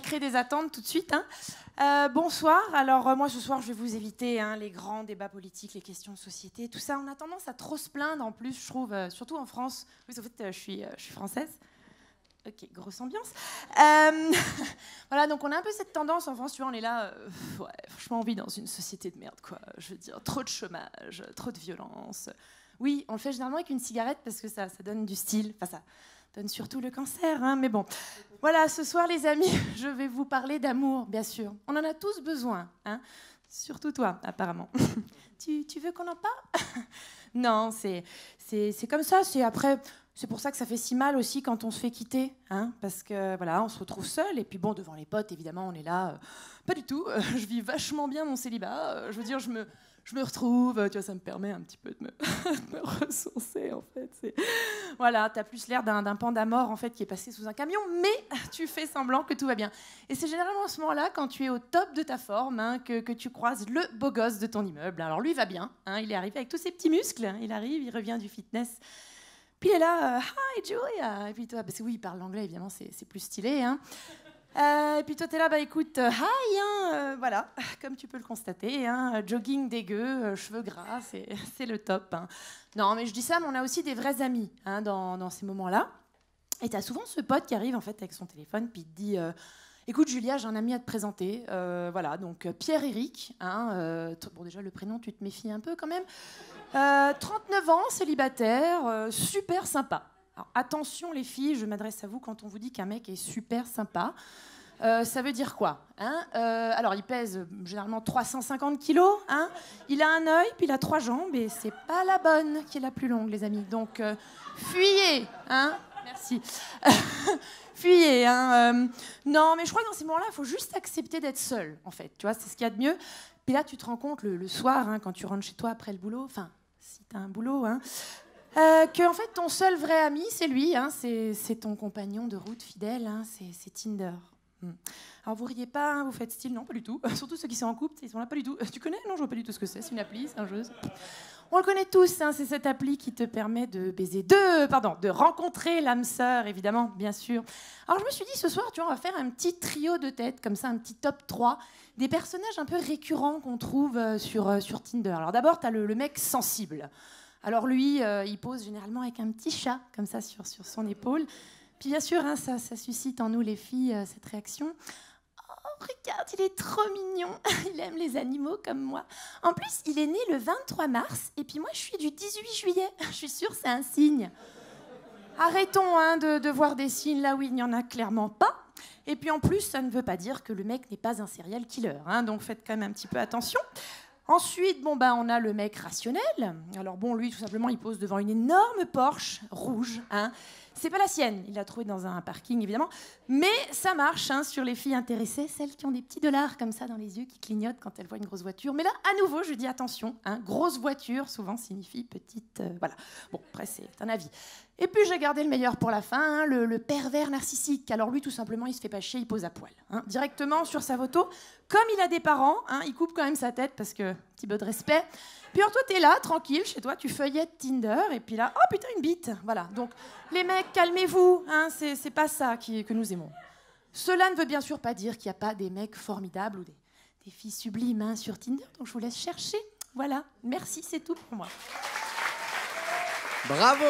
créer des attentes tout de suite. Hein. Bonsoir. Alors, moi, ce soir, je vais vous éviter les grands débats politiques, les questions de société, tout ça. On a tendance à trop se plaindre, en plus, je trouve, surtout en France. Oui, en fait, je suis française. Ok, grosse ambiance. Voilà, donc on a un peu cette tendance en France, tu vois, on est là, ouais, franchement, on vit dans une société de merde, quoi. Je veux dire, trop de chômage, trop de violence. Oui, on le fait généralement avec une cigarette parce que ça donne du style. Enfin, ça donne surtout le cancer, hein, mais bon. Voilà, ce soir, les amis, je vais vous parler d'amour, bien sûr. On en a tous besoin, hein. Surtout toi, apparemment. Tu veux qu'on en parle? Non, c'est comme ça, c'est après... C'est pour ça que ça fait si mal aussi quand on se fait quitter, hein, parce que voilà, on se retrouve seul et puis bon, devant les potes, évidemment, on est là. Pas du tout. Je vis vachement bien mon célibat. Je veux dire, je me retrouve. Tu vois, ça me permet un petit peu de me ressourcer, en fait. Voilà, t'as plus l'air d'un panda mort en fait qui est passé sous un camion, mais tu fais semblant que tout va bien. Et c'est généralement à ce moment-là, quand tu es au top de ta forme, hein, que tu croises le beau gosse de ton immeuble. Alors lui, il va bien. Hein, il est arrivé avec tous ses petits muscles. Il arrive, il revient du fitness. Puis il est là, hi Julia. Et puis toi, parce que oui, il parle l'anglais, évidemment, c'est plus stylé. Hein. Et puis toi, t'es là, bah écoute, hi, hein, voilà, comme tu peux le constater, hein, jogging dégueu, cheveux gras, c'est le top. Hein. Non, mais je dis ça, mais on a aussi des vrais amis hein, dans ces moments-là. Et t'as souvent ce pote qui arrive en fait avec son téléphone, puis il te dit. Écoute Julia, j'ai un ami à te présenter. Voilà, donc Pierre-Éric. Hein, bon, déjà, le prénom, tu te méfies un peu quand même. 39 ans, célibataire, super sympa. Alors, attention les filles, je m'adresse à vous quand on vous dit qu'un mec est super sympa. Ça veut dire quoi hein alors, il pèse généralement 350 kilos. Hein il a un œil, puis il a 3 jambes, et c'est pas la bonne qui est la plus longue, les amis. Donc, fuyez. Hein merci. Fuyez. Hein, non, mais je crois que dans ces moments-là, il faut juste accepter d'être seul, en fait. Tu vois, c'est ce qu'il y a de mieux. Puis là, tu te rends compte le soir, hein, quand tu rentres chez toi après le boulot, enfin, si tu as un boulot, hein, que en fait, ton seul vrai ami, c'est lui. Hein, c'est ton compagnon de route fidèle. Hein, c'est Tinder. Alors, vous riez pas, hein, vous faites style, non, pas du tout. Surtout ceux qui sont en couple, ils sont là, pas du tout. Tu connais? Non, je vois pas du tout ce que c'est. C'est une appli, c'est un jeu. On le connaît tous, hein, c'est cette appli qui te permet de rencontrer l'âme sœur, évidemment, bien sûr. Alors je me suis dit, ce soir, tu vois, on va faire un petit trio de têtes, comme ça, un petit top 3, des personnages un peu récurrents qu'on trouve sur Tinder. Alors d'abord, tu as le mec sensible. Alors lui, il pose généralement avec un petit chat, comme ça, sur son épaule. Puis bien sûr, hein, ça suscite en nous, les filles, cette réaction. Regarde, il est trop mignon. Il aime les animaux comme moi. En plus, il est né le 23 mars. Et puis moi, je suis du 18 juillet. Je suis sûre, c'est un signe. Arrêtons hein, de voir des signes là où il n'y en a clairement pas. Et puis en plus, ça ne veut pas dire que le mec n'est pas un serial killer. Hein, donc faites quand même un petit peu attention. Ensuite, bon, on a le mec rationnel. Alors bon, lui, tout simplement, il pose devant une énorme Porsche rouge. Hein. C'est pas la sienne, il l'a trouvée dans un parking, évidemment. Mais ça marche hein, sur les filles intéressées, celles qui ont des petits dollars comme ça dans les yeux, qui clignotent quand elles voient une grosse voiture. Mais là, à nouveau, je dis attention, hein, grosse voiture, souvent signifie petite... voilà. Bon, après, c'est un avis. Et puis, j'ai gardé le meilleur pour la fin, hein, le pervers narcissique. Alors lui, tout simplement, il se fait pas chier, il pose à poil. Hein, directement sur sa photo. Comme il a des parents, hein, il coupe quand même sa tête parce que, petit peu de respect. Puis alors toi, t'es là, tranquille, chez toi, tu feuillettes Tinder, et puis là, oh putain, une bite. Voilà, donc les mecs, calmez-vous, hein, c'est pas ça que nous aimons. Cela ne veut bien sûr pas dire qu'il n'y a pas des mecs formidables ou des filles sublimes hein, sur Tinder, donc je vous laisse chercher. Voilà, merci, c'est tout pour moi. Bravo!